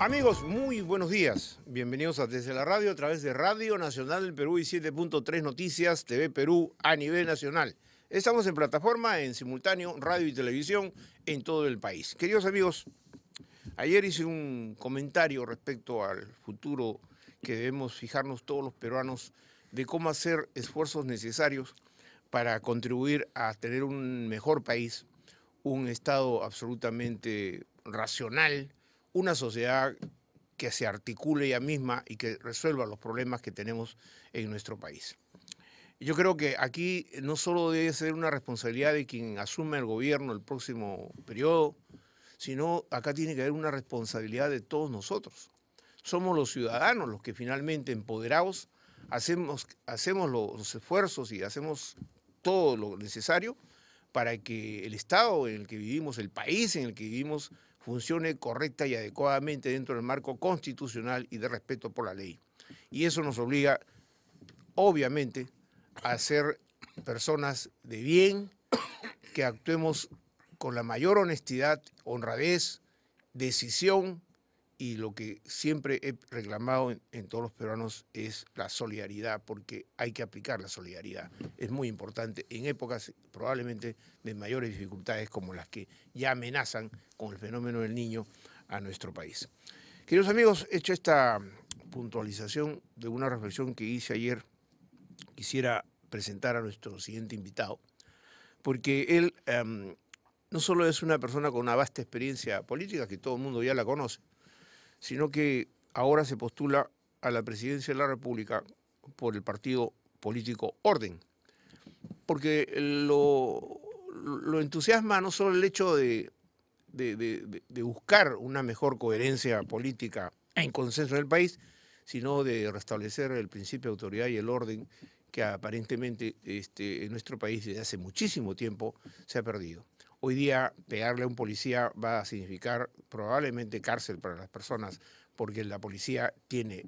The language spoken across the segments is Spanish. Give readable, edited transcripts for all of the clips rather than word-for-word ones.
Amigos, muy buenos días. Bienvenidos a Desde la Radio a través de Radio Nacional del Perú y 7.3 Noticias TV Perú a nivel nacional. Estamos en plataforma, en simultáneo, radio y televisión en todo el país. Queridos amigos, ayer hice un comentario respecto al futuro que debemos fijarnos todos los peruanos de cómo hacer esfuerzos necesarios para contribuir a tener un mejor país, un Estado absolutamente racional, una sociedad que se articule ella misma y que resuelva los problemas que tenemos en nuestro país. Yo creo que aquí no solo debe ser una responsabilidad de quien asume el gobierno el próximo periodo, sino acá tiene que haber una responsabilidad de todos nosotros. Somos los ciudadanos los que finalmente empoderados hacemos los esfuerzos y hacemos todo lo necesario para que el Estado en el que vivimos, el país en el que vivimos, funcione correcta y adecuadamente dentro del marco constitucional y de respeto por la ley. Y eso nos obliga, obviamente, a ser personas de bien, que actuemos con la mayor honestidad, honradez, decisión, y lo que siempre he reclamado en todos los peruanos es la solidaridad, porque hay que aplicar la solidaridad. Es muy importante en épocas probablemente de mayores dificultades como las que ya amenazan con el fenómeno del Niño a nuestro país. Queridos amigos, hecha esta puntualización de una reflexión que hice ayer, quisiera presentar a nuestro siguiente invitado, porque él no solo es una persona con una vasta experiencia política, que todo el mundo ya la conoce, sino que ahora se postula a la presidencia de la República por el partido político Orden, porque lo entusiasma no solo el hecho de buscar una mejor coherencia política en consenso en el país, sino de restablecer el principio de autoridad y el orden que aparentemente en nuestro país desde hace muchísimo tiempo se ha perdido. Hoy día pegarle a un policía va a significar probablemente cárcel para las personas, porque la policía tiene,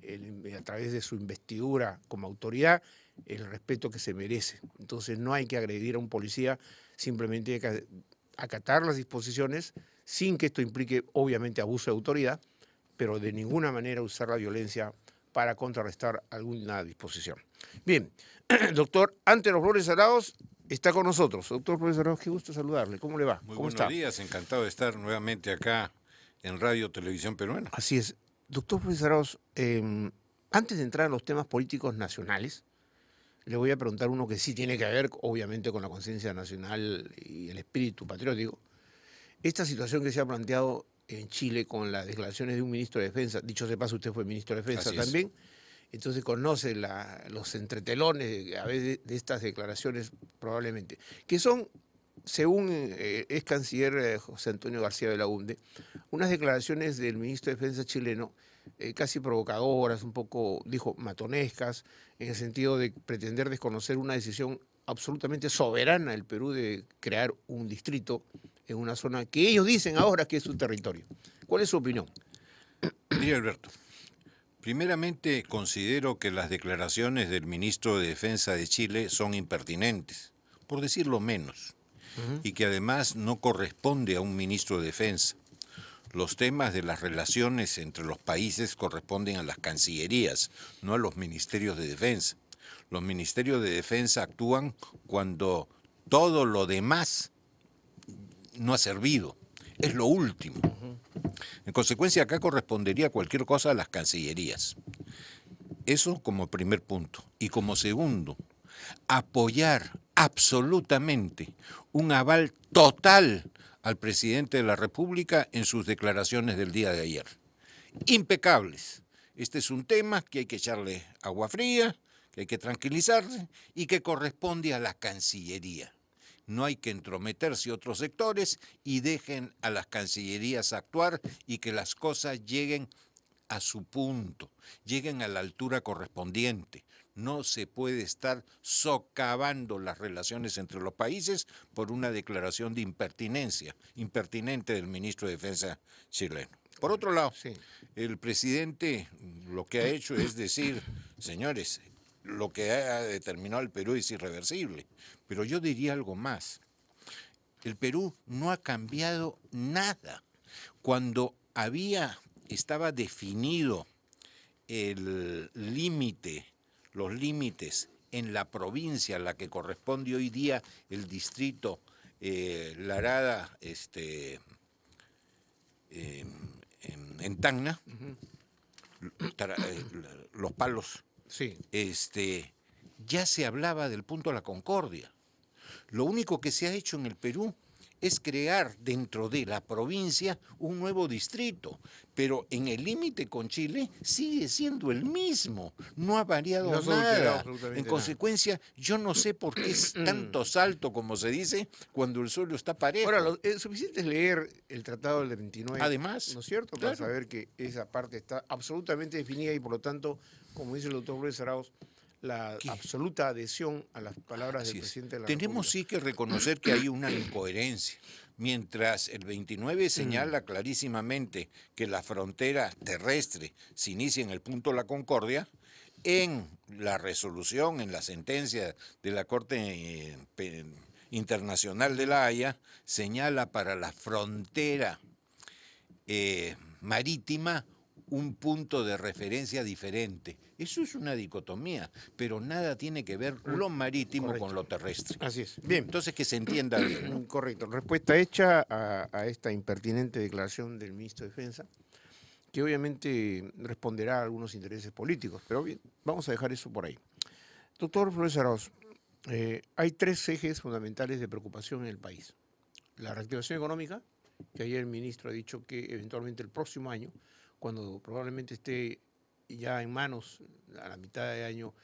a través de su investidura como autoridad, el respeto que se merece. Entonces no hay que agredir a un policía, simplemente hay que acatar las disposiciones, sin que esto implique obviamente abuso de autoridad, pero de ninguna manera usar la violencia para contrarrestar alguna disposición. Bien, doctor Antero Flores Arauz está con nosotros. Doctor Flores Arauz, qué gusto saludarle. ¿Cómo le va? Muy ¿Cómo buenos está? días, encantado de estar nuevamente acá en Radio Televisión Peruana. Así es. Doctor Flores Arauz, antes de entrar en los temas políticos nacionales, le voy a preguntar uno que sí tiene que ver, obviamente, con la conciencia nacional y el espíritu patriótico. Esta situación que se ha planteado en Chile con las declaraciones de un ministro de Defensa, dicho sea de paso, usted fue ministro de Defensa también, entonces conoce los entretelones a veces de estas declaraciones probablemente, que son, según ex canciller José Antonio García Belaúnde, unas declaraciones del ministro de Defensa chileno casi provocadoras, un poco, dijo, matonescas, en el sentido de pretender desconocer una decisión absolutamente soberana del Perú de crear un distrito en una zona que ellos dicen ahora que es su territorio. ¿Cuál es su opinión? Mire, Alberto, primeramente considero que las declaraciones del ministro de Defensa de Chile son impertinentes, por decirlo menos, y que además no corresponde a un ministro de Defensa. Los temas de las relaciones entre los países corresponden a las cancillerías, no a los ministerios de defensa. Los ministerios de defensa actúan cuando todo lo demás no ha servido, es lo último. En consecuencia, acá correspondería cualquier cosa a las cancillerías. Eso como primer punto. Y como segundo, apoyar absolutamente un aval total al presidente de la República en sus declaraciones del día de ayer. Impecables. Este es un tema que hay que echarle agua fría, que hay que tranquilizarse y que corresponde a la Cancillería. No hay que entrometerse otros sectores y dejen a las cancillerías actuar y que las cosas lleguen a su punto, lleguen a la altura correspondiente. No se puede estar socavando las relaciones entre los países por una declaración de impertinencia, impertinente del ministro de Defensa chileno. Por otro lado, el presidente lo que ha hecho es decir, señores, lo que ha determinado el Perú es irreversible. Pero yo diría algo más. El Perú no ha cambiado nada. Cuando había estaba definido el límite, los límites en la provincia a la que corresponde hoy día el distrito Larada, en Tacna, Los Palos, Sí. Ya se hablaba del punto de la Concordia. Lo único que se ha hecho en el Perú es crear dentro de la provincia un nuevo distrito, pero en el límite con Chile sigue siendo el mismo, no ha variado No se ha alterado nada. absolutamente En nada. consecuencia, yo no sé por qué es tanto salto, como se dice, cuando el suelo está parejo. Ahora, es suficiente leer el Tratado del 29, Además, ¿no es cierto?, para saber que esa parte está absolutamente definida y, por lo tanto, como dice el doctor Luis Arauz, la absoluta adhesión a las palabras del presidente de la Tenemos República. sí que reconocer que hay una incoherencia. Mientras el 29 señala clarísimamente que la frontera terrestre se inicia en el punto de la Concordia, en la resolución, en la sentencia de la Corte Internacional de la Haya, señala para la frontera marítima un punto de referencia diferente. Eso es una dicotomía, pero nada tiene que ver lo marítimo Correcto. con lo terrestre. Así es. Bien. Entonces, que se entienda bien, ¿no? Correcto. Respuesta hecha a esta impertinente declaración del ministro de Defensa, que obviamente responderá a algunos intereses políticos, pero bien, vamos a dejar eso por ahí. Doctor Flores Arauz, hay tres ejes fundamentales de preocupación en el país. La reactivación económica, que ayer el ministro ha dicho que eventualmente el próximo año, cuando probablemente esté ya en manos, a la mitad de año,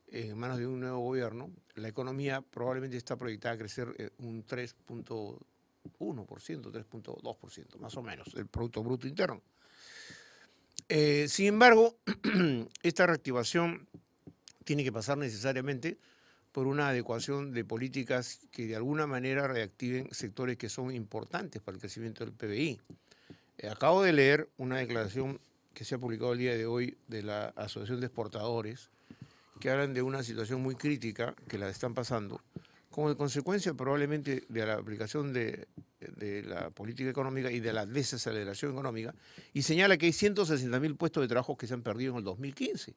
en manos de un nuevo gobierno, la economía probablemente está proyectada a crecer un 3.1%, 3.2%, más o menos, del Producto Bruto Interno. Sin embargo, esta reactivación tiene que pasar necesariamente por una adecuación de políticas que de alguna manera reactiven sectores que son importantes para el crecimiento del PBI. Acabo de leer una declaración que se ha publicado el día de hoy de la Asociación de Exportadores, que hablan de una situación muy crítica que la están pasando, como consecuencia probablemente de la aplicación de la política económica y de la desaceleración económica, y señala que hay 160.000 puestos de trabajo que se han perdido en el 2015.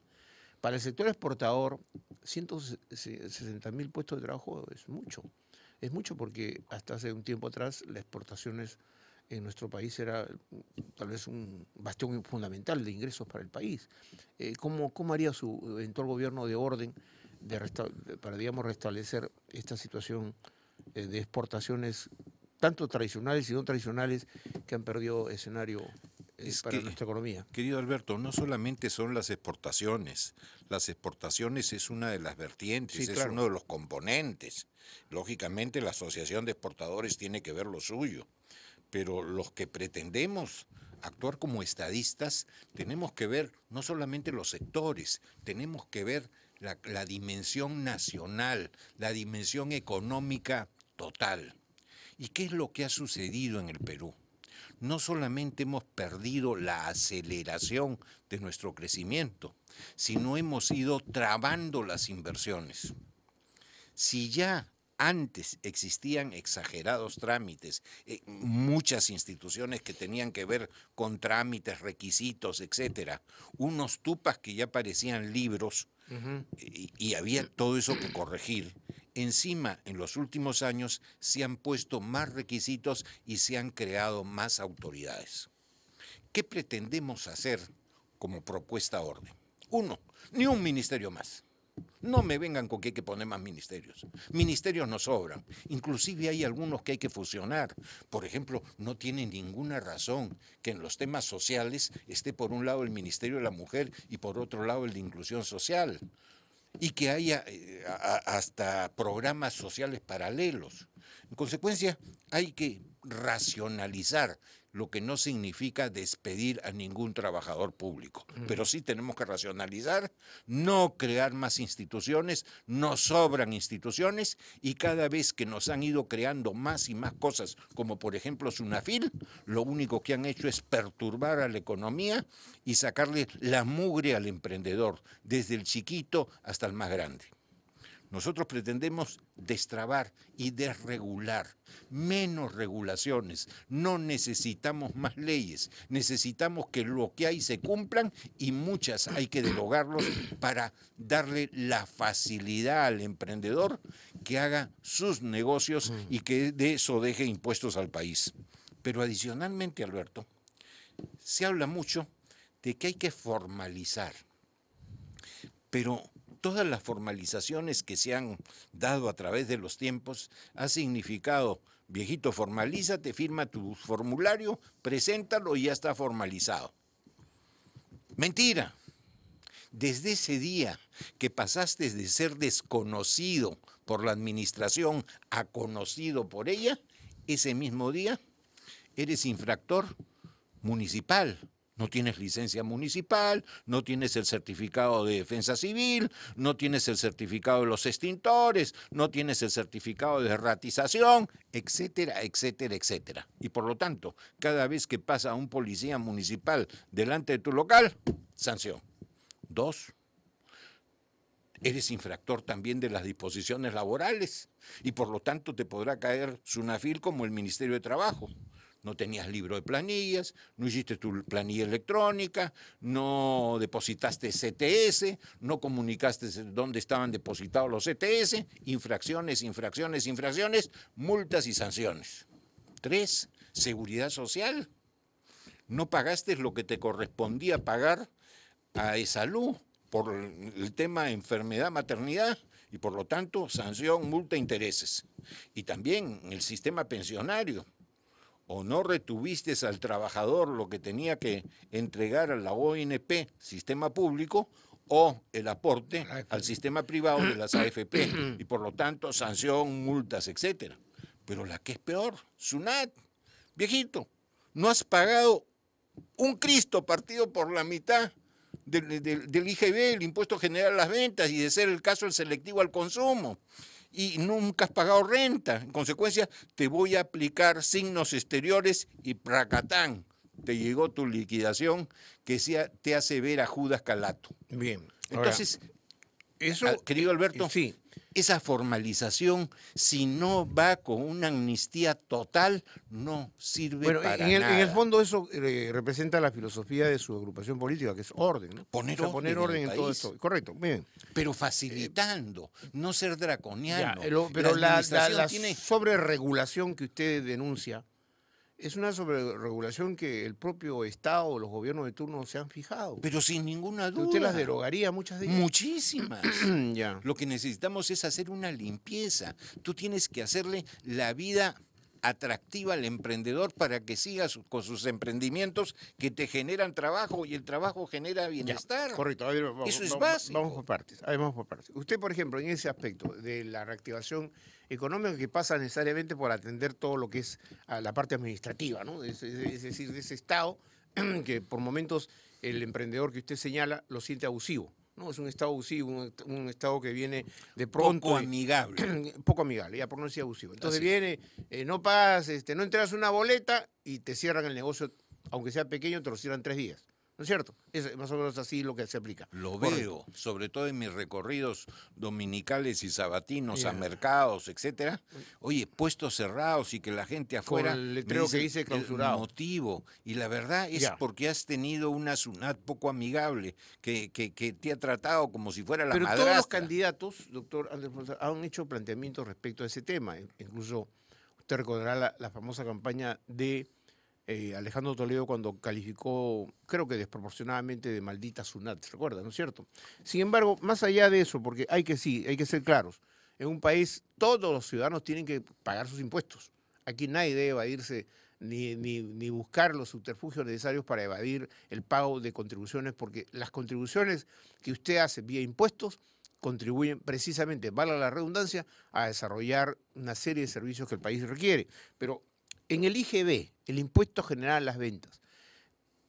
Para el sector exportador, 160.000 puestos de trabajo es mucho porque hasta hace un tiempo atrás las exportaciones en nuestro país era tal vez un bastión fundamental de ingresos para el país. ¿Cómo haría su eventual gobierno de orden para, digamos, restablecer esta situación de exportaciones tanto tradicionales y no tradicionales que han perdido escenario para nuestra economía? Querido Alberto, no solamente son las exportaciones es una de las vertientes, Sí, es claro. uno de los componentes. Lógicamente la Asociación de Exportadores tiene que ver lo suyo, pero los que pretendemos actuar como estadistas tenemos que ver no solamente los sectores, tenemos que ver la dimensión nacional, la dimensión económica total. ¿Y qué es lo que ha sucedido en el Perú? No solamente hemos perdido la aceleración de nuestro crecimiento, sino hemos ido trabando las inversiones. Si ya antes existían exagerados trámites, muchas instituciones que tenían que ver con trámites, requisitos, etcétera, unos tupas que ya parecían libros, y había todo eso que corregir. Encima, en los últimos años se han puesto más requisitos y se han creado más autoridades. ¿Qué pretendemos hacer como propuesta orden? Uno, ni un ministerio más. No me vengan con que hay que poner más ministerios. Ministerios nos sobran. Inclusive hay algunos que hay que fusionar. Por ejemplo, no tiene ninguna razón que en los temas sociales esté por un lado el Ministerio de la Mujer y por otro lado el de Inclusión Social. Y que haya hasta programas sociales paralelos. En consecuencia, hay que racionalizar, lo que no significa despedir a ningún trabajador público. Pero sí tenemos que racionalizar, no crear más instituciones, nos sobran instituciones y cada vez que nos han ido creando más y más cosas, como por ejemplo Sunafil, lo único que han hecho es perturbar a la economía y sacarle la mugre al emprendedor, desde el chiquito hasta el más grande. Nosotros pretendemos destrabar y desregular, menos regulaciones. No necesitamos más leyes, necesitamos que lo que hay se cumplan y muchas hay que derogarlos para darle la facilidad al emprendedor que haga sus negocios y que de eso deje impuestos al país. Pero adicionalmente, Alberto, se habla mucho de que hay que formalizar, pero todas las formalizaciones que se han dado a través de los tiempos ha significado, viejito, formalízate, firma tu formulario, preséntalo y ya está formalizado. Mentira. Desde ese día que pasaste de ser desconocido por la administración a conocido por ella, ese mismo día eres infractor municipal. No tienes licencia municipal, no tienes el certificado de defensa civil, no tienes el certificado de los extintores, no tienes el certificado de ratización, etcétera, etcétera, etcétera. Y por lo tanto, cada vez que pasa un policía municipal delante de tu local, sanción. 2, eres infractor también de las disposiciones laborales y por lo tanto te podrá caer SUNAFIL como el Ministerio de Trabajo. No tenías libro de planillas, no hiciste tu planilla electrónica, no depositaste CTS, no comunicaste dónde estaban depositados los CTS, infracciones, infracciones, infracciones, multas y sanciones. 3, seguridad social. No pagaste lo que te correspondía pagar a ESALU por el tema enfermedad, maternidad, y por lo tanto sanción, multa, intereses. Y también el sistema pensionario. O no retuviste al trabajador lo que tenía que entregar a la ONP, sistema público, o el aporte al sistema privado de las AFP, y por lo tanto sanción, multas, etcétera. Pero la que es peor, SUNAT, viejito, no has pagado un Cristo partido por la mitad del IGB, el Impuesto General a las Ventas, y de ser el caso el selectivo al consumo. Y nunca has pagado renta. En consecuencia, te voy a aplicar signos exteriores y pracatán. Te llegó tu liquidación que te hace ver a Judas Calato. Bien. Entonces, eso, querido Alberto, sí. Esa formalización, si no va con una amnistía total, no sirve para nada. En el fondo eso representa la filosofía de su agrupación política, que es orden, ¿no? Poner orden en todo esto. Correcto, bien. Pero facilitando, no ser draconiano. Pero la sobreregulación que usted denuncia es una sobreregulación que el propio Estado o los gobiernos de turno se han fijado. Pero sin ninguna duda. ¿Usted las derogaría, muchas de ellas? Muchísimas. Ya. Lo que necesitamos es hacer una limpieza. Tú tienes que hacerle la vida atractiva al emprendedor para que siga con sus emprendimientos que te generan trabajo y el trabajo genera bienestar. Ya, correcto. A ver, eso es básico. Vamos por partes. Vamos por partes. Usted, por ejemplo, en ese aspecto de la reactivación económica que pasa necesariamente por atender todo lo que es a la parte administrativa, ¿no? Es decir, de ese Estado que por momentos el emprendedor que usted señala lo siente abusivo. No, es un Estado abusivo, un Estado que viene de pronto... Poco amigable. Poco amigable, ya por no decir abusivo. Entonces Así. Viene, no pagas, no entregas una boleta y te cierran el negocio, aunque sea pequeño, te lo cierran 3 días. ¿No es cierto? Es más o menos así lo que se aplica. Lo veo, sobre todo en mis recorridos dominicales y sabatinos a mercados, etcétera. Oye, puestos cerrados y que la gente afuera... Con el letrero que dice clausurado. El motivo. Y la verdad es porque has tenido una SUNAT poco amigable, que te ha tratado como si fuera la madrastra. Pero todos los candidatos, doctor Andrés Fonseca, han hecho planteamientos respecto a ese tema. Incluso usted recordará la famosa campaña de... Alejandro Toledo cuando calificó, creo que desproporcionadamente, de maldita SUNAT, ¿se recuerda, no es cierto? Sin embargo, más allá de eso, porque hay que ser claros, en un país todos los ciudadanos tienen que pagar sus impuestos. Aquí nadie debe evadirse ni buscar los subterfugios necesarios para evadir el pago de contribuciones, porque las contribuciones que usted hace vía impuestos contribuyen precisamente, valga la redundancia, a desarrollar una serie de servicios que el país requiere. Pero en el IGB, el Impuesto General a las Ventas,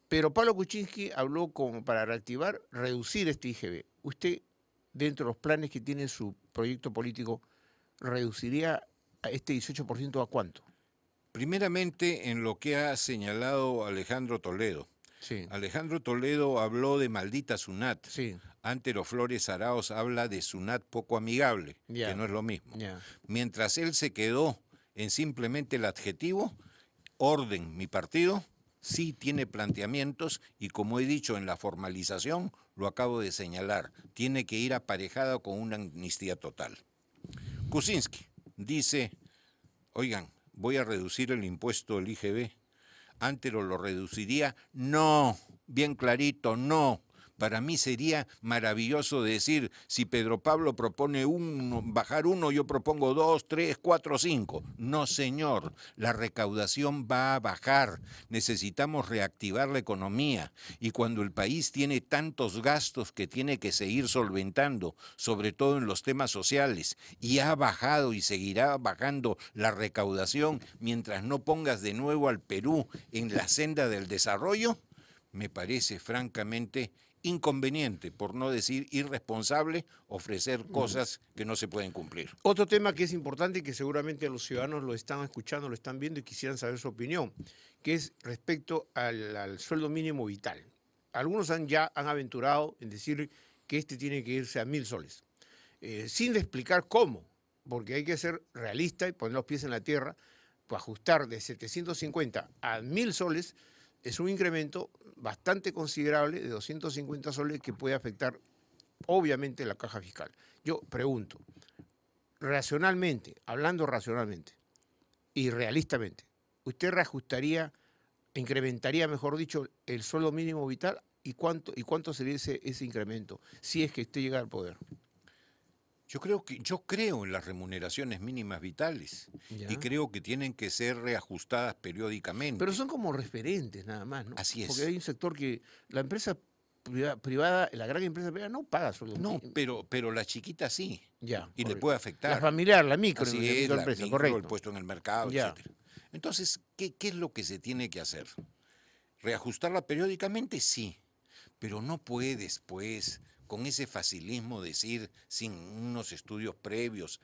pero Pablo Kuczynski habló como para reactivar, reducir este IGB. ¿Usted, dentro de los planes que tiene su proyecto político, reduciría a este 18% a cuánto? Primeramente, en lo que ha señalado Alejandro Toledo, Sí. Alejandro Toledo habló de maldita SUNAT. Sí. Antero Flores Araos habla de SUNAT poco amigable, Ya. que no es lo mismo. Ya. Mientras él se quedó en simplemente el adjetivo, Orden, mi partido, sí tiene planteamientos y, como he dicho en la formalización, lo acabo de señalar, tiene que ir aparejado con una amnistía total. Kuczynski dice, oigan, voy a reducir el impuesto del IGB. Antero lo reduciría. No, bien clarito, no. Para mí sería maravilloso decir, si Pedro Pablo propone bajar uno, yo propongo 2, 3, 4, 5. No, señor, la recaudación va a bajar. Necesitamos reactivar la economía. Y cuando el país tiene tantos gastos que tiene que seguir solventando, sobre todo en los temas sociales, y ha bajado y seguirá bajando la recaudación mientras no pongas de nuevo al Perú en la senda del desarrollo, me parece francamente inconveniente, por no decir irresponsable, ofrecer cosas que no se pueden cumplir. Otro tema que es importante y que seguramente los ciudadanos lo están escuchando, lo están viendo y quisieran saber su opinión, que es respecto al sueldo mínimo vital. Algunos ya han aventurado en decir que este tiene que irse a 1.000 soles, sin explicar cómo, porque hay que ser realista y poner los pies en la tierra. Pues ajustar de 750 a 1.000 soles es un incremento bastante considerable de 250 soles que puede afectar obviamente la caja fiscal. Yo pregunto, racionalmente, hablando racionalmente y realistamente, ¿usted reajustaría, incrementaría, mejor dicho, el sueldo mínimo vital? ¿Y cuánto sería ese incremento si es que usted llega al poder? Yo creo en las remuneraciones mínimas vitales Ya. y creo que tienen que ser reajustadas periódicamente. Pero son como referentes nada más, ¿no? Así es. Porque hay un sector que la empresa privada, la gran empresa privada no paga sueldo No, mínimo. pero la chiquita sí. Ya, Y le correcto. puede afectar. La familiar, la Así es, la microempresa, micro, correcto. el puesto en el mercado, Ya. etc. Entonces, ¿qué es lo que se tiene que hacer? ¿Reajustarla periódicamente? Sí. Pero no puedes, pues, con ese facilismo decir, sin unos estudios previos,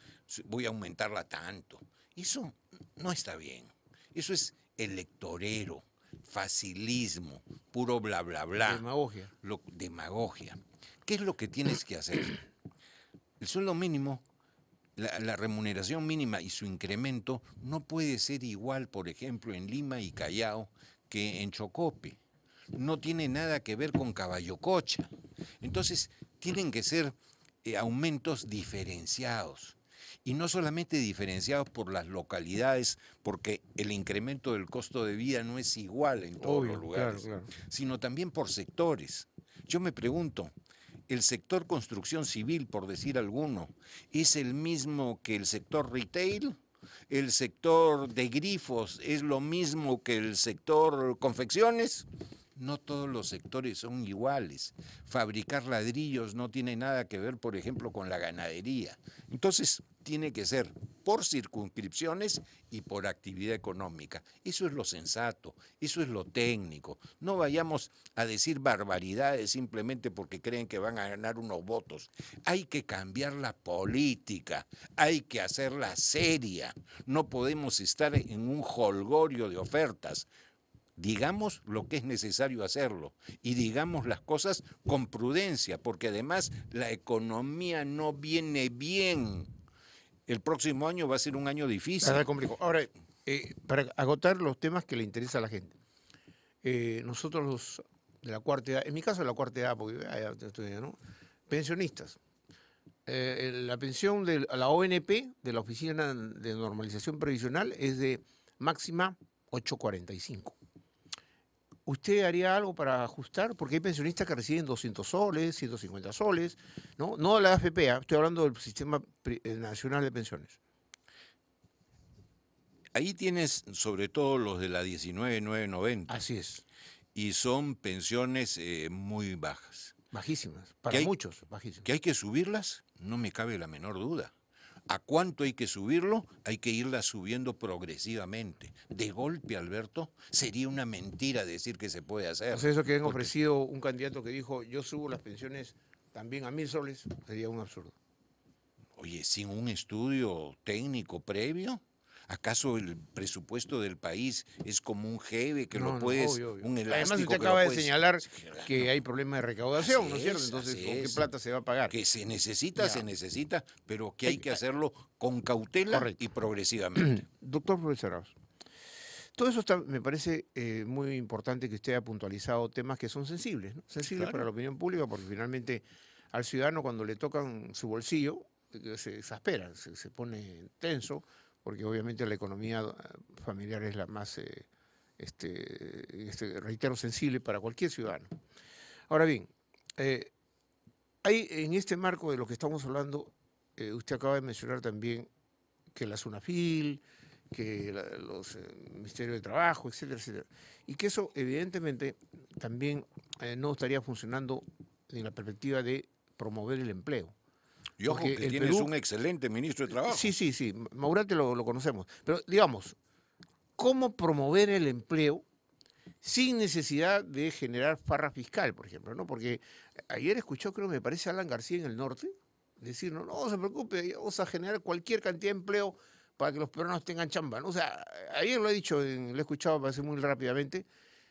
voy a aumentarla tanto. Eso no está bien. Eso es electorero, facilismo, puro bla, bla, bla. Demagogia. Demagogia. ¿Qué es lo que tienes que hacer? El sueldo mínimo, la remuneración mínima y su incremento no puede ser igual, por ejemplo, en Lima y Callao que en Chocope. No tiene nada que ver con Caballococha. Entonces, tienen que ser aumentos diferenciados. Y no solamente diferenciados por las localidades, porque el incremento del costo de vida no es igual en todos los lugares, claro. sino también por sectores. Yo me pregunto, ¿el sector construcción civil, por decir alguno, es el mismo que el sector retail? ¿El sector de grifos es lo mismo que el sector confecciones? No todos los sectores son iguales. Fabricar ladrillos no tiene nada que ver, por ejemplo, con la ganadería. Entonces, tiene que ser por circunscripciones y por actividad económica. Eso es lo sensato, eso es lo técnico. No vayamos a decir barbaridades simplemente porque creen que van a ganar unos votos. Hay que cambiar la política, hay que hacerla seria. No podemos estar en un jolgorio de ofertas. Digamos lo que es necesario hacerlo y digamos las cosas con prudencia, porque además la economía no viene bien. El próximo año va a ser un año difícil. Ahora, para agotar los temas que le interesa a la gente, nosotros los de la cuarta edad, en mi caso de la cuarta edad, porque ya estoy, ¿no? Pensionistas, la pensión de la ONP, de la Oficina de Normalización Previsional, es de máxima 8.45. ¿Usted haría algo para ajustar? Porque hay pensionistas que reciben 200 soles, 150 soles, ¿no? No de la AFP, estoy hablando del Sistema Nacional de Pensiones. Ahí tienes sobre todo los de la 19.990. Así es. Y son pensiones muy bajas. Bajísimas, para muchos, bajísimas. ¿Que hay que subirlas? No me cabe la menor duda. ¿A cuánto hay que subirlo? Hay que irla subiendo progresivamente. De golpe, Alberto, sería una mentira decir que se puede hacer. O sea, eso que han ofrecido un candidato que dijo, yo subo las pensiones también a 1.000 soles, sería un absurdo. Oye, sin un estudio técnico previo, ¿Acaso el presupuesto del país es como un jeve que No, lo puedes, obvio, obvio. un elástico Además, usted que lo acaba de puedes- señalar Sí, que claro. hay problemas de recaudación, Así ¿no es cierto? es, Entonces, así ¿con qué es. plata se va a pagar? Que se Ya. necesita, pero que hay Hay- que hacerlo con cautela y Correcto. progresivamente. Doctor Profesor Arauz, todo eso me parece muy importante que usted haya puntualizado temas que son sensibles, ¿no? Sensibles para Claro. la opinión pública, porque finalmente al ciudadano cuando le tocan su bolsillo se exaspera, se pone tenso, porque obviamente la economía familiar es la más, reitero, sensible para cualquier ciudadano. Ahora bien, eh, hay en este marco de lo que estamos hablando, usted acaba de mencionar también que la SUNAFIL, que los ministerios de trabajo, etcétera, etcétera. Y que eso evidentemente también no estaría funcionando en la perspectiva de promover el empleo. Y ojo Porque que el tienes Perú, un excelente ministro de sí, Trabajo. sí, sí, Maurate lo conocemos, pero digamos, ¿cómo promover el empleo sin necesidad de generar farra fiscal, por ejemplo? ¿No? Porque ayer escuchó, creo, me parece, Alan García en el norte, decir, no, no se preocupe, vamos a generar cualquier cantidad de empleo para que los peruanos tengan chamba, ¿no? O sea, ayer lo he dicho, lo he escuchado, parece muy rápidamente,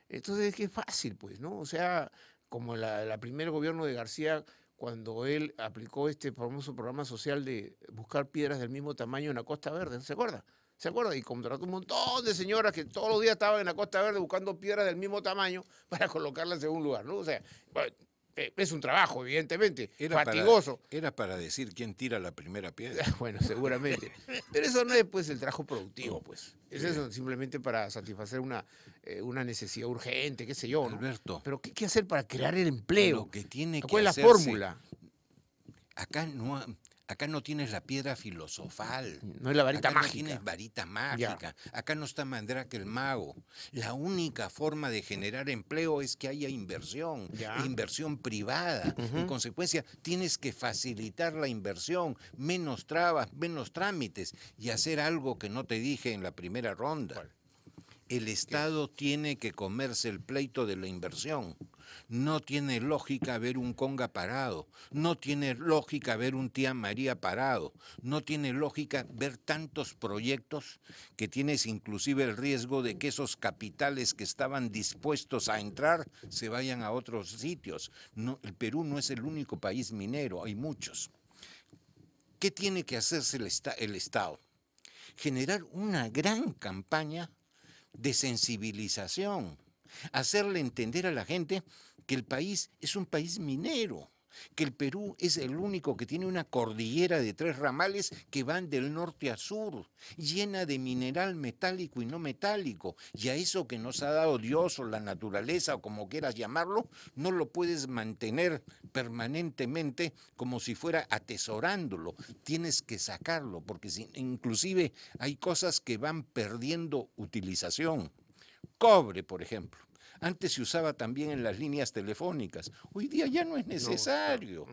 entonces es que es fácil, pues, ¿no? O sea, como la primer gobierno de García, cuando él aplicó este famoso programa social de buscar piedras del mismo tamaño en la Costa Verde, ¿se acuerda? ¿Se acuerda? Y contrató un montón de señoras que todos los días estaban en la Costa Verde buscando piedras del mismo tamaño para colocarlas en un lugar, ¿no? O sea, bueno, es un trabajo, evidentemente, fatigoso. Era para decir quién tira la primera piedra. Bueno, seguramente. Pero eso no es pues el trabajo productivo, pues. Es eso simplemente para satisfacer una necesidad urgente, qué sé yo, ¿no? Alberto, Pero ¿qué hay que hacer para crear el empleo? lo que tiene que ¿Cuál es la hacerse, fórmula? acá no tienes la piedra filosofal. No es la varita Acá no mágica. tienes varita mágica. Acá no está Mandrake el mago. La única forma de generar empleo es que haya inversión, Ya. e inversión privada. En consecuencia, tienes que facilitar la inversión, menos trabas, menos trámites y hacer algo que no te dije en la primera ronda. ¿Cuál? El Estado tiene que comerse el pleito de la inversión. No tiene lógica ver un Conga parado, no tiene lógica ver un Tía María parado, no tiene lógica ver tantos proyectos que tienes inclusive el riesgo de que esos capitales que estaban dispuestos a entrar se vayan a otros sitios. No, el Perú no es el único país minero, hay muchos. ¿Qué tiene que hacerse el Estado? Generar una gran campaña de sensibilización, hacerle entender a la gente que el país es un país minero, que el Perú es el único que tiene una cordillera de 3 ramales que van del norte a sur, llena de mineral metálico y no metálico, y a eso que nos ha dado Dios o la naturaleza o como quieras llamarlo, no lo puedes mantener permanentemente como si fuera atesorándolo, tienes que sacarlo, porque inclusive hay cosas que van perdiendo utilización. Cobre, por ejemplo. Antes se usaba también en las líneas telefónicas. Hoy día ya no es necesario.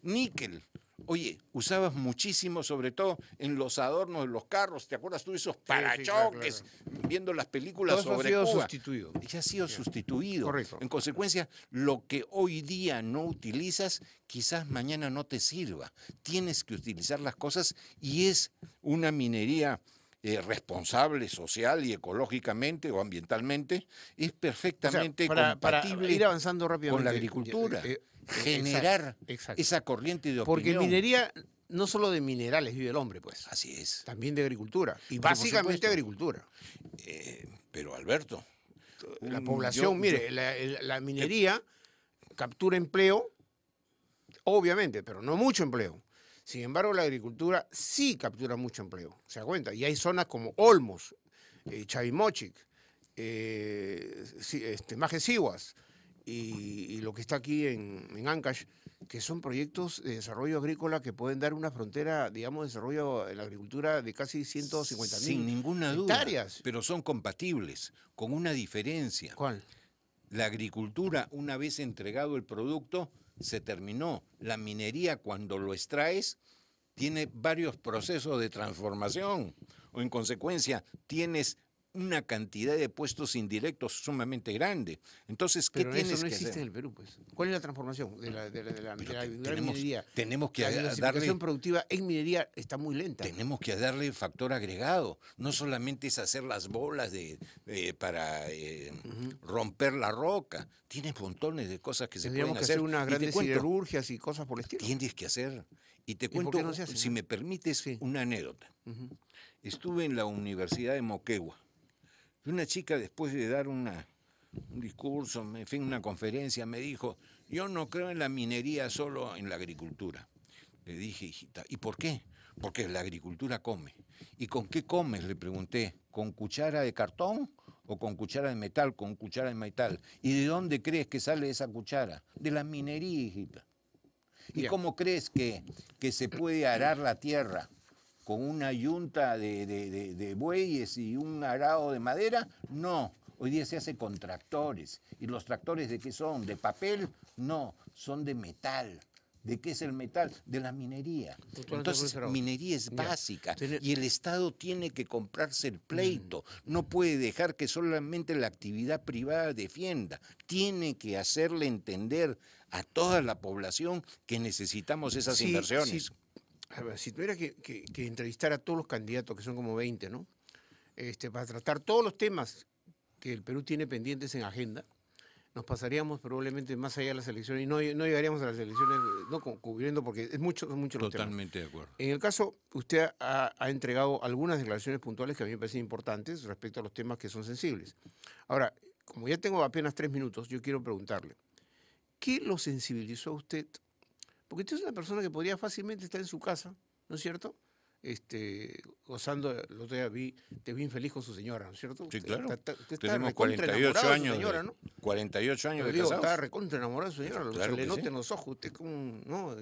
Níquel. Oye, usabas muchísimo, sobre todo en los adornos de los carros. ¿Te acuerdas tú de esos parachoques? Claro. Viendo las películas todo sobre eso ha sido Cuba. Sustituido. Ya ha sido sustituido. Correcto. En consecuencia, lo que hoy día no utilizas, quizás mañana no te sirva. Tienes que utilizar las cosas y es una minería responsable social y ecológicamente o ambientalmente, es perfectamente compatible para ir avanzando rápidamente con la agricultura. Generar esa corriente de opinión. Porque minería, no solo de minerales vive el hombre, pues. Así es. También de agricultura. Y pero básicamente agricultura. Pero Alberto. La población, mire, la minería captura empleo, obviamente, pero no mucho empleo. Sin embargo, la agricultura sí captura mucho empleo, ¿se da cuenta? Y hay zonas como Olmos, Chavimochic, Majesihuas y lo que está aquí en Ancash, que son proyectos de desarrollo agrícola que pueden dar una frontera, digamos, de desarrollo en la agricultura de casi 150.000 sin ninguna hectáreas. Duda, pero son compatibles, con una diferencia. ¿Cuál? La agricultura, una vez entregado el producto, se terminó. La minería, cuando lo extraes, tiene varios procesos de transformación. O en consecuencia, tienes una cantidad de puestos indirectos sumamente grande. Entonces, ¿qué Pero tienes eso no que existe hacer? en el Perú, pues. ¿Cuál es la transformación de la minería? Tenemos que La darle, diversificación productiva en minería está muy lenta. tenemos que darle factor agregado. No solamente es hacer las bolas para romper la roca. Tienes montones de cosas que se Tendríamos pueden que hacer. hacer unas Y te grandes cuento, siderurgias y cosas por el estilo. tienes que hacer. Y te ¿Y por cuento, qué no se hace, si no? me permites, Sí. una anécdota. Ujú. Estuve en la Universidad de Moquegua. Y una chica, después de dar un discurso, en fin, una conferencia, me dijo, yo no creo en la minería, solo en la agricultura. Le dije, hijita, ¿y por qué? Porque la agricultura come. ¿Y con qué comes? Le pregunté, ¿con cuchara de cartón o con cuchara de metal? Con cuchara de metal. ¿Y de dónde crees que sale esa cuchara? De la minería, hijita. ¿Y Ya. cómo crees que se puede arar la tierra? ¿Con una yunta de bueyes y un arado de madera? No, hoy día se hace con tractores. ¿Y los tractores de qué son? ¿De papel? No, son de metal. ¿De qué es el metal? De la minería. Entonces, minería es básica y el Estado tiene que comprarse el pleito. No puede dejar que solamente la actividad privada defienda. Tiene que hacerle entender a toda la población que necesitamos esas inversiones. Sí. A ver, si tuviera que entrevistar a todos los candidatos, que son como 20, ¿no? Para tratar todos los temas que el Perú tiene pendientes en agenda, nos pasaríamos probablemente más allá de las elecciones y no llegaríamos a las elecciones no cubriendo porque es mucho los temas. Totalmente de acuerdo. En el caso, usted ha entregado algunas declaraciones puntuales que a mí me parecen importantes respecto a los temas que son sensibles. Ahora, como ya tengo apenas 3 minutos, yo quiero preguntarle, ¿qué lo sensibilizó a usted? Porque usted es una persona que podría fácilmente estar en su casa, ¿no es cierto? Gozando, el otro día te vi infeliz con su señora, ¿no es cierto? Sí, claro. Usted está Tenemos recontra 48 enamorado de años, su señora, ¿no? 48 años de Digo, casados. está recontra enamorado de su señora, Claro se le que nota sí. en los ojos, usted es como ¿no?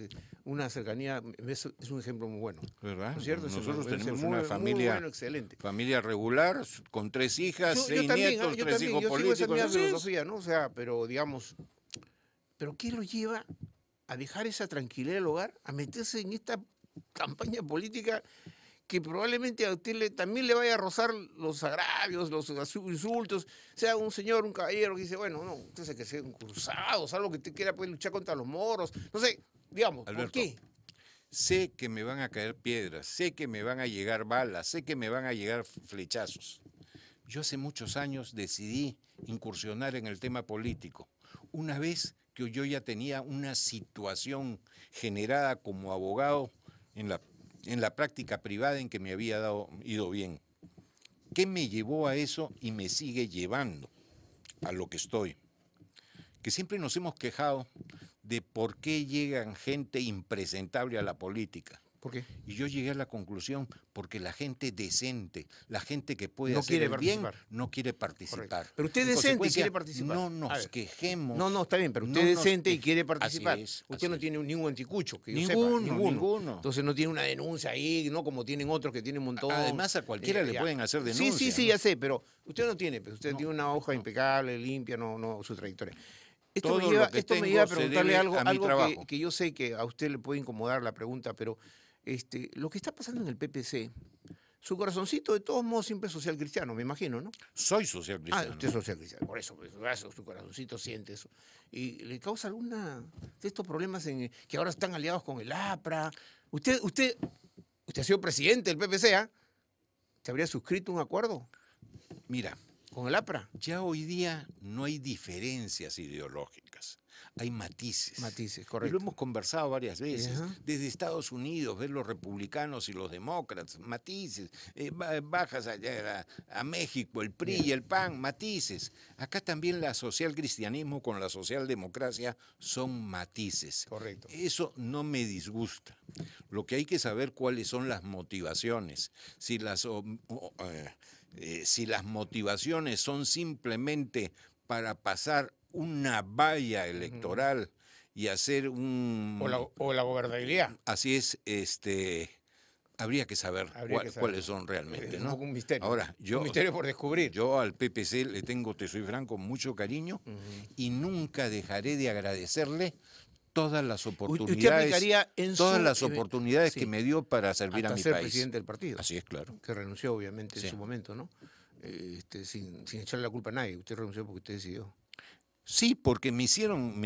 Una cercanía, es un ejemplo muy bueno. ¿Verdad? ¿No es cierto? Nosotros Es tenemos muy, una familia, muy bueno, excelente. familia regular, con 3 hijas, Yo 6 también, nietos, yo 3 también, hijos yo sigo esa políticos. misma Así es. filosofía, ¿no? O sea, pero digamos, ¿pero qué lo lleva a dejar esa tranquilidad del hogar, a meterse en esta campaña política que probablemente a usted también le vaya a rozar los agravios, los insultos, sea un señor, un caballero que dice, bueno, no, usted se que sea un cruzado, algo que usted quiera pues, luchar contra los moros, no sé, digamos, Alberto, ¿por qué? Sé que me van a caer piedras, sé que me van a llegar balas, sé que me van a llegar flechazos. Yo hace muchos años decidí incursionar en el tema político. Una vez que yo ya tenía una situación generada como abogado en la práctica privada en que me había ido bien. ¿Qué me llevó a eso y me sigue llevando a lo que estoy? Que siempre nos hemos quejado de por qué llegan gente impresentable a la política. ¿Por qué? Y yo llegué a la conclusión, porque la gente decente, la gente que puede No hacer quiere el bien, participar. no quiere participar. Correcto. Pero usted es En decente y consecuencia, quiere participar. No nos quejemos. No, está bien, pero usted no es nos decente y que- quiere participar. Así es, Usted así no es. tiene ningún anticucho, que yo Ninguno, sepa. ninguno. Entonces no tiene una denuncia ahí, no como tienen otros que tienen un montón. Además, a cualquiera le ya. pueden hacer Sí, denuncia. sí, ¿no? ya sé, pero usted no tiene, pues usted No, tiene una hoja no. impecable, limpia, no su trayectoria. Esto Todo me lo lleva, que esto me tengo lleva a se preguntarle debe algo, a mi trabajo. que yo sé que a usted le puede incomodar la pregunta, pero lo que está pasando en el PPC, su corazoncito de todos modos siempre es social cristiano, me imagino, ¿no? Soy social cristiano. Usted es social cristiano, por eso, pues, su corazoncito siente eso. ¿Y le causa alguna de estos problemas que ahora están aliados con el APRA? Usted ha sido presidente del PPC, ¿ah? ¿Se habría suscrito un acuerdo Mira, con el APRA? ya hoy día no hay diferencias ideológicas, hay matices. Matices, Y correcto. lo hemos conversado varias veces. Ajá. Desde Estados Unidos, ves los republicanos y los demócratas, matices. Bajas allá a México, el PRI y el PAN, matices. Acá también la socialcristianismo con la socialdemocracia son matices. Correcto. Eso no me disgusta. Lo que hay que saber cuáles son las motivaciones. Si las motivaciones son simplemente para pasar una valla electoral y hacer un... O la gobernabilidad. Así es, habría que saber cuáles son realmente, Es ¿no? un poco un misterio. Ahora, un misterio por descubrir. Yo al PPC le tengo, te soy franco, mucho cariño y nunca dejaré de agradecerle todas las oportunidades, aplicaría en oportunidades sí, que me dio para servir hasta a mi ser país. presidente del partido. Así es, claro. Que renunció, obviamente, Sí. en su momento, ¿no? sin echarle la culpa a nadie. Usted renunció porque usted decidió. Sí, porque me hicieron,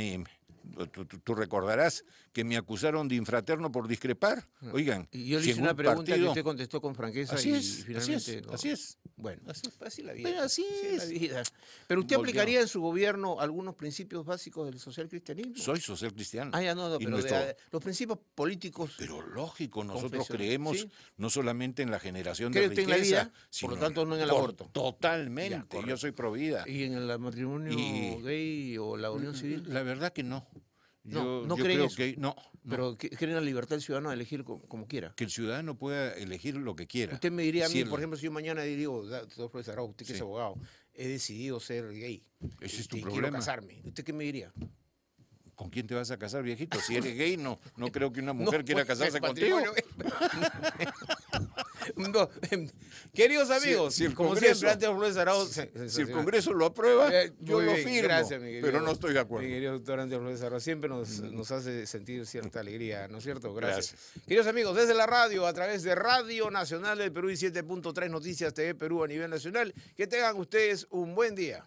tú recordarás que me acusaron de infraterno por discrepar. Oigan, y yo le si hice en una un pregunta que partido- usted contestó con franqueza Así y es, finalmente así es, no. así es. Bueno, así la vida. Pero así es la es. vida. Pero usted Volvió. aplicaría en su gobierno algunos principios básicos del social cristianismo. Soy social cristiano. Ah, ya no, Y pero nuestro- los principios políticos. Pero lógico, nosotros Confesión, creemos ¿sí? no solamente en la generación ¿Cree de usted en la riqueza, vida? sino Por lo tanto, no en el por- aborto. Totalmente, Ya, correcto. yo soy pro vida. ¿Y en el matrimonio Y- gay o la unión civil? La verdad que no. No Yo creen creo eso. que no. Pero creen en la libertad del ciudadano de elegir como quiera. Que el ciudadano pueda elegir lo que quiera. Usted me diría a Si mí, el- por ejemplo, si yo mañana digo, doctor profesor Arau, usted que Sí. es abogado, he decidido ser gay. Ese es tu y quiero problema. casarme. ¿Usted qué me diría? ¿Con quién te vas a casar, viejito? Si eres gay, no creo que una mujer No quiera puede casarse ser contigo. patrimonio. No, queridos amigos, si el como Congreso- siempre, antes de Flores Arau, Si el Congreso lo aprueba, yo Muy lo bien, firmo. gracias, mi querido, pero no estoy de acuerdo. Mi querido doctor Andrés Flores Arau, siempre nos hace sentir cierta alegría, ¿no es cierto? Gracias. Gracias. Queridos amigos, desde la radio, a través de Radio Nacional del Perú y 7.3 Noticias TV Perú a nivel nacional, que tengan ustedes un buen día.